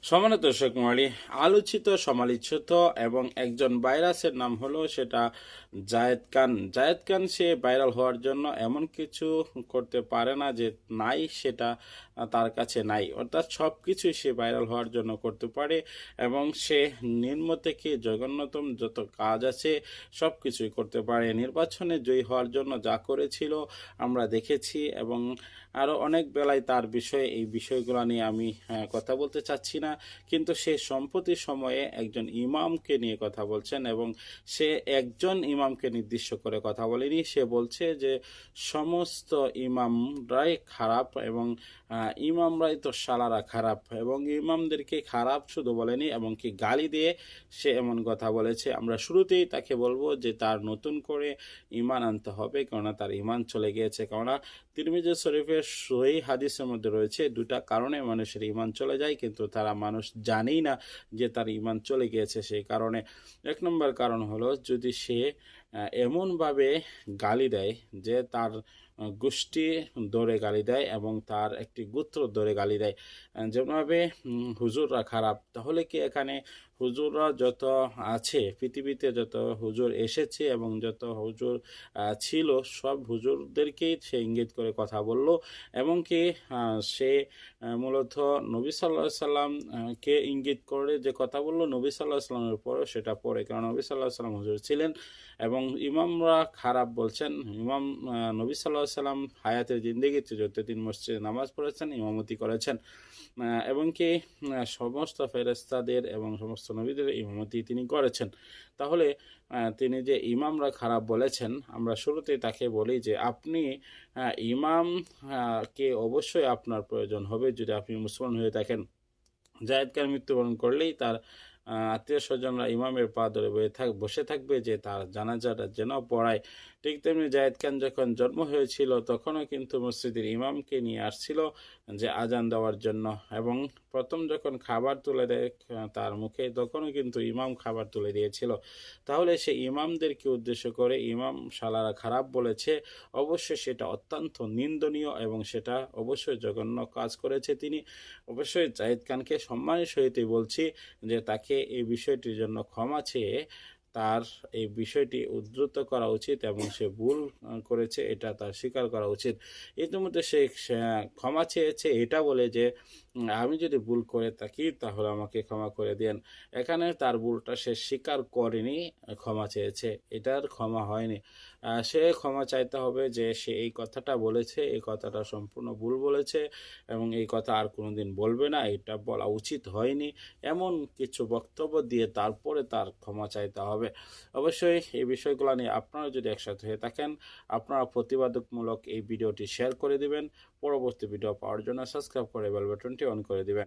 সম্মানিত দর্শক মণ্ডলী, আলোচিত সমালোচিত এবং একজন ভাইরাসের নাম হলো সেটা জায়েদ খান। জায়েদ খান সে ভাইরাল হওয়ার জন্য এমন কিছু করতে পারে না যে নাই সেটা তার কাছে নাই, অর্থাৎ সব কিছুই সে ভাইরাল হওয়ার জন্য করতে পারে এবং সে নিম্ন থেকে জঘন্যতম যত কাজ আছে সব কিছুই করতে পারে। নির্বাচনে জয়ী হওয়ার জন্য যা করেছিল আমরা দেখেছি এবং আরও অনেক বেলায় তার বিষয়ে এই বিষয়গুলো নিয়ে আমি কথা বলতে চাচ্ছি না, কিন্তু সে সম্প্রতি সময়ে একজন ইমামকে নিয়ে কথা বলছেন এবং সে একজন ইমামকে নির্দিষ্ট করে কথা বলেনি। সে বলছে যে সমস্ত ইমামরাই খারাপ এবং ইমামরাই তো শালারা খারাপ, এবং ইমামদেরকে খারাপ শুধু বলেনি এবং কি গালি দিয়ে সে এমন কথা বলেছে। আমরা শুরুতেই তাকে বলবো যে তার নতুন করে ইমান আনতে হবে, কেননা তার ইমান চলে গিয়েছে। কেননা তিরমিজি শরীফের সহিহ হাদিসের মধ্যে রয়েছে দুটা কারণে মানুষের ইমান চলে যায়, কিন্তু তারা মানুষ জানেই না যে তার ইমান চলে গিয়েছে। সেই কারণে এক নম্বর কারণ হলো যদি সে এমনভাবে গালি দেয় যে তার গোষ্ঠী দৌড়ে গালি দেয় এবং তার একটি গোত্র দৌড়ে গালি দেয়, যেমনভাবে হুজুররা খারাপ, তাহলে কি এখানে হুজুররা যত আছে পৃথিবীতে, যত হুজুর এসেছে এবং যত হুজুর ছিল সব হুজুরদেরকেই সে ইঙ্গিত করে কথা বলল এবং কি সে মূলত নবী সাল্লাহ সাল্লাম কে ইঙ্গিত করে যে কথা বললো, নবী সাল্লাহ সাল্লামের পরেও সেটা পড়ে, কারণ নবী সাল্লাহ সাল্লাম হুজুর ছিলেন এবং ইমামরা খারাপ বলছেন। ইমাম নবী সাল্লাহ সাল্লাম হায়াতের জিন্দেগিতে যতদিন মসজিদে নামাজ পড়েছেন, ইমামতি করেছেন এবং কি সমস্ত ফেরেস্তাদের এবং সমস্ত নবীদের ইমামতি তিনি করেছেন। তাহলে তিনি যে ইমামরা খারাপ বলেছেন, আমরা শুরুতেই তাকে বলি যে আপনি ইমাম কে অবশ্যই আপনার প্রয়োজন হবে যদি আপনি মুসলমান হয়ে থাকেন। জায়েদ খান মৃত্যুবরণ করলেই তার আত্মীয় স্বজনরা ইমামের পা ধরে বসে থাকবে যে তার জানাজাটা যেন পড়ায়। ঠিক তেমনি জায়েদ খান যখন জন্ম হয়েছিল তখনও কিন্তু মসজিদের ইমামকে নিয়ে আসছিল যে আজান দেওয়ার জন্য, এবং প্রথম যখন খাবার তুলে দেয় তার মুখে তখনও কিন্তু ইমাম খাবার তুলে দিয়েছিল। তাহলে সে ইমামদেরকে উদ্দেশ্য করে ইমাম শালারা খারাপ বলেছে, অবশ্যই সেটা অত্যন্ত নিন্দনীয় এবং সেটা অবশ্যই জঘন্য কাজ করেছে তিনি। অবশ্যই জায়েদ খানকে সম্মানের সহিতই বলছি যে তাকে এই বিষয়টির জন্য ক্ষমা চেয়ে তার এই বিষয়টি উদ্ধৃত করা উচিত এবং সে ভুল করেছে এটা তার স্বীকার করা উচিত। ইতিমধ্যে সে ক্ষমা চেয়েছে এটা বলে যে আমি যদি ভুল করে থাকি তাহলে আমাকে ক্ষমা করে দেন। এখানে তার ভুলটা সে স্বীকার করেনি, ক্ষমা চেয়েছে, এটার ক্ষমা হয়নি। সে ক্ষমা চাইতে হবে যে সে এই কথাটা বলেছে, এই কথাটা সম্পূর্ণ ভুল বলেছে এবং এই কথা আর কোনোদিন বলবে না, এটা বলা উচিত হয়নি, এমন কিছু বক্তব্য দিয়ে তারপরে তার ক্ষমা চাইতে হবে। অবশ্যই এই বিষয়গুলো নিয়ে আপনারা যদি একসাথে হয়ে থাকেন, আপনারা প্রতিবাদকমূলক এই ভিডিওটি শেয়ার করে দিবেন। পরবর্তী ভিডিও পাওয়ার জন্য সাবস্ক্রাইব করে বেল বাটনটি অন করে দিবেন।